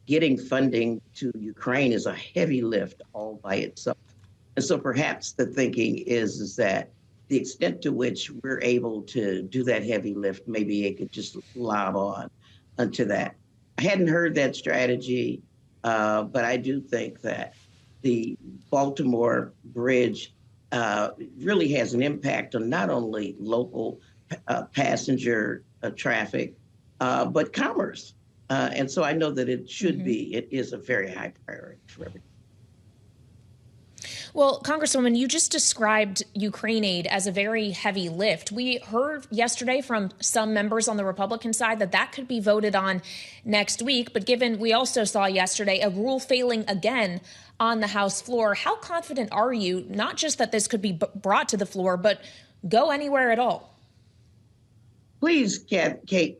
getting funding to Ukraine is a heavy lift all by itself. And so perhaps the thinking is that the extent to which we're able to do that heavy lift, maybe it could just lob on onto that. I hadn't heard that strategy, but I do think that the Baltimore bridge really has an impact on not only local passenger traffic, but commerce. And so I know that it is a very high priority for everyone. Well, Congresswoman, you just described Ukraine aid as a very heavy lift. We heard yesterday from some members on the Republican side that could be voted on next week. But given we also saw yesterday a rule failing again on the House floor, how confident are you, not just that this could be brought to the floor, but go anywhere at all? Please, Kathy,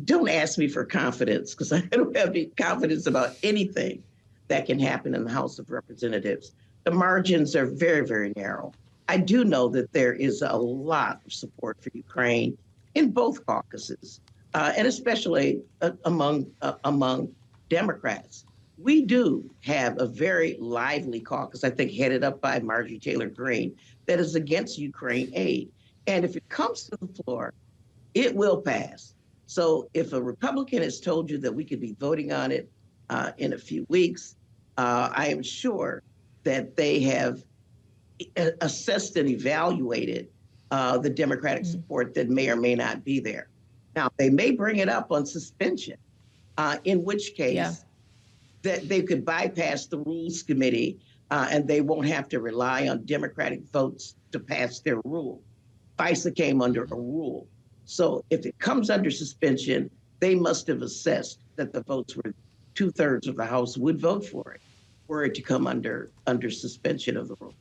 don't ask me for confidence, because I don't have any confidence about anything that can happen in the House of Representatives. The margins are very, very narrow. I do know that there is a lot of support for Ukraine in both caucuses, and especially among Democrats. We do have a very lively caucus, I think, headed up by Marjorie Taylor Greene, that is against Ukraine aid. And if it comes to the floor, it will pass. So if a Republican has told you that we could be voting on it in a few weeks, I am sure that they have assessed and evaluated the Democratic support that may or may not be there. Now, they may bring it up on suspension, in which case that they could bypass the Rules Committee and they won't have to rely on Democratic votes to pass their rule. FISA came under a rule. So if it comes under suspension, they must have assessed that the votes were 2/3 of the House would vote for it, were it to come under suspension of the rules.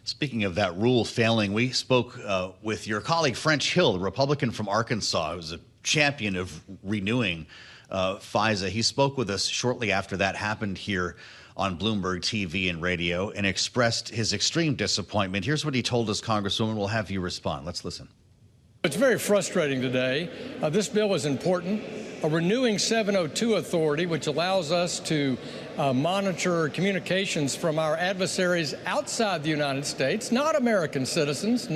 Speaking of that rule failing, we spoke with your colleague French Hill, the Republican from Arkansas, who's a champion of renewing FISA. He spoke with us shortly after that happened here on Bloomberg TV and radio and expressed his extreme disappointment. Here's what he told us, Congresswoman. We'll have you respond. Let's listen. It's very frustrating today. This bill is important. A renewing 702 authority, which allows us to monitor communications from our adversaries outside the United States, not American citizens,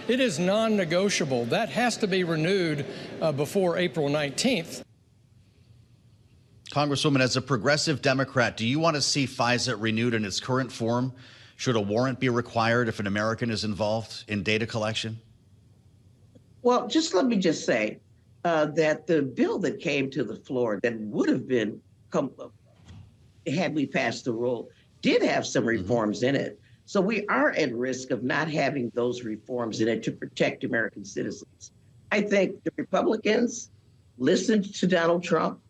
It is non-negotiable. That has to be renewed before April 19th. Congresswoman, as a progressive Democrat, do you want to see FISA renewed in its current form? Should a warrant be required if an American is involved in data collection? Well, let me say that the bill that came to the floor that would have been, had we passed the rule, did have some reforms in it. So we are at risk of not having those reforms in it to protect American citizens. I think the Republicans listened to Donald Trump,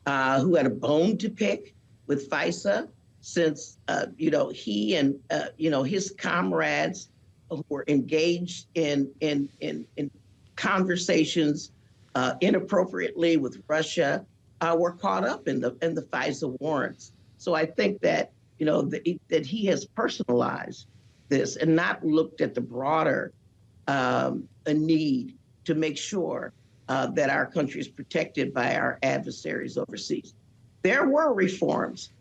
who had a bone to pick with FISA, since he and his comrades who were engaged in conversations inappropriately with Russia were caught up in the FISA warrants. So I think that that he has personalized this and not looked at the broader need to make sure that our country is protected by our adversaries overseas. There were reforms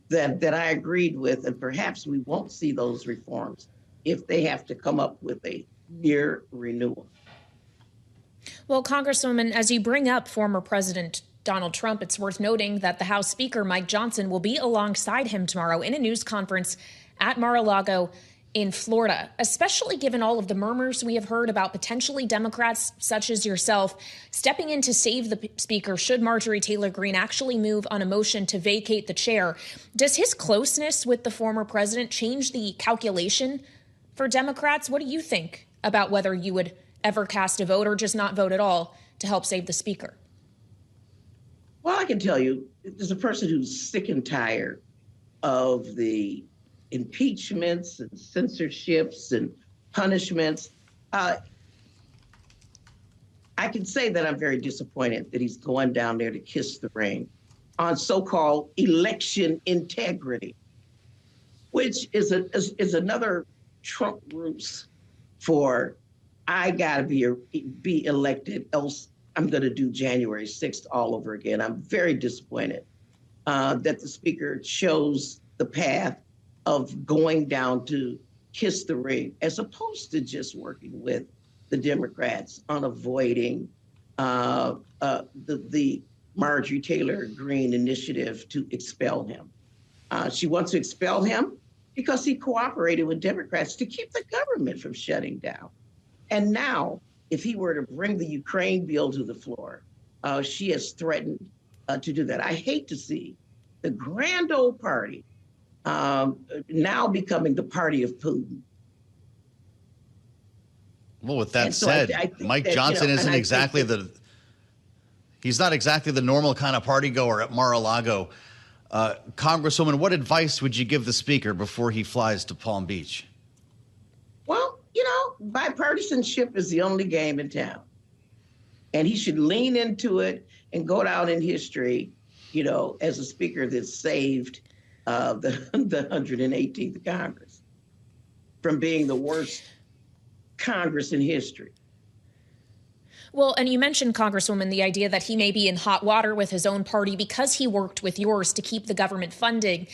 that I agreed with, and perhaps we won't see those reforms if they have to come up with a near renewal. Well, Congresswoman, as you bring up former President Donald Trump, it's worth noting that the House Speaker Mike Johnson will be alongside him tomorrow in a news conference at Mar-a-Lago in Florida, especially given all of the murmurs we have heard about potentially Democrats such as yourself stepping in to save the speaker should Marjorie Taylor Greene actually move on a motion to vacate the chair. Does his closeness with the former president change the calculation for Democrats? What do you think about whether you would ever cast a vote or just not vote at all to help save the speaker? Well, I can tell you, as a person who's sick and tired of the impeachments and censorships and punishments, I can say that I'm very disappointed that he's going down there to kiss the ring on so-called election integrity, which is another Trump ruse for I gotta be elected, else I'm going to do January 6th all over again. I'm very disappointed that the speaker chose the path of going down to kiss the ring, as opposed to just working with the Democrats on avoiding the Marjorie Taylor Greene initiative to expel him. She wants to expel him because he cooperated with Democrats to keep the government from shutting down. And now, if he were to bring the Ukraine bill to the floor, she has threatened to do that. I hate to see the grand old party now becoming the party of Putin. Well, with that said, I Mike Johnson isn't exactly he's not exactly the normal kind of party goer at Mar-a-Lago. Congresswoman, what advice would you give the speaker before he flies to Palm Beach? Well, bipartisanship is the only game in town. And he should lean into it and go down in history, as a speaker that saved the 118th Congress from being the worst Congress in history. Well, and you mentioned, Congresswoman, the idea that he may be in hot water with his own party because he worked with yours to keep the government funded.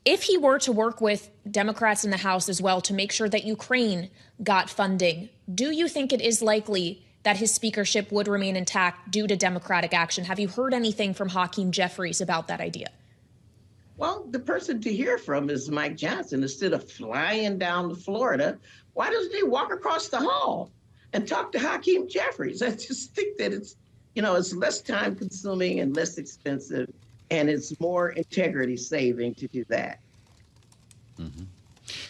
If he were to work with Democrats in the House as well to make sure that Ukraine got funding, do you think it is likely that his speakership would remain intact due to Democratic action? Have you heard anything from Hakeem Jeffries about that idea? Well, the person to hear from is Mike Johnson. Instead of flying down to Florida, why doesn't he walk across the hall and talk to Hakeem Jeffries? I just think that it's less time consuming and less expensive, and it's more integrity saving to do that. Mm-hmm.